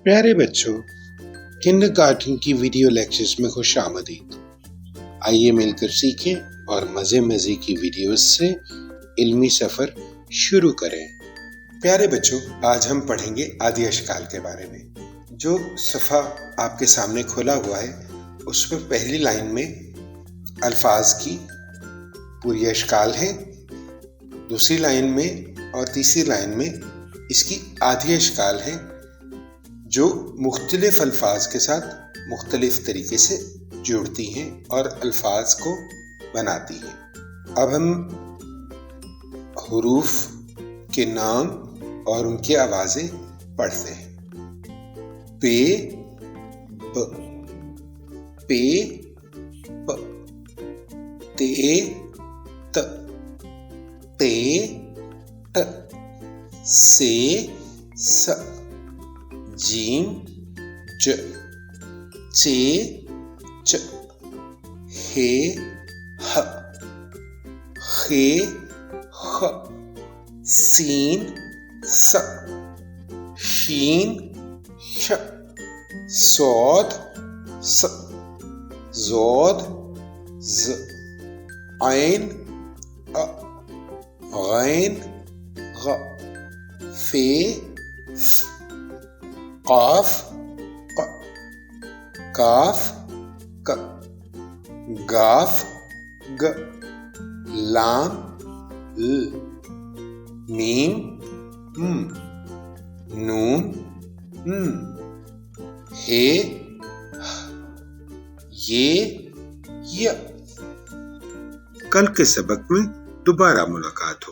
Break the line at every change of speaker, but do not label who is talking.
پیارے بچوں، کنڈرگارٹن کی ویڈیو لیکچرز میں خوش آمدید۔ آئیے مل کر سیکھیں اور مزے کی ویڈیوز سے علمی سفر شروع کریں۔ پیارے بچوں، آج ہم پڑھیں گے آدی اشکال کے بارے میں۔ جو صفحہ آپ کے سامنے کھولا ہوا ہے اس پر پہلی لائن میں الفاظ کی پوری اشکال ہے، دوسری لائن میں اور تیسری لائن میں اس کی آدھی اشکال ہے جو مختلف الفاظ کے ساتھ مختلف طریقے سے جڑتی ہیں اور الفاظ کو بناتی ہیں۔ اب ہم حروف کے نام اور ان کی آوازیں پڑھتے ہیں۔ پے پ، پے پ، تے ت، تے ٹ، سے س، جیم ج، چے چ، ہے ہ، خے خ، سین س، شین ش، صاد س، ضاد ز، عین ا، غین غ، فے ف، قاف ق، کاف ک، گاف گ، لام ل، میم م، نون ن، ہے ہ، یہ ی۔ کل کے سبق میں دوبارہ ملاقات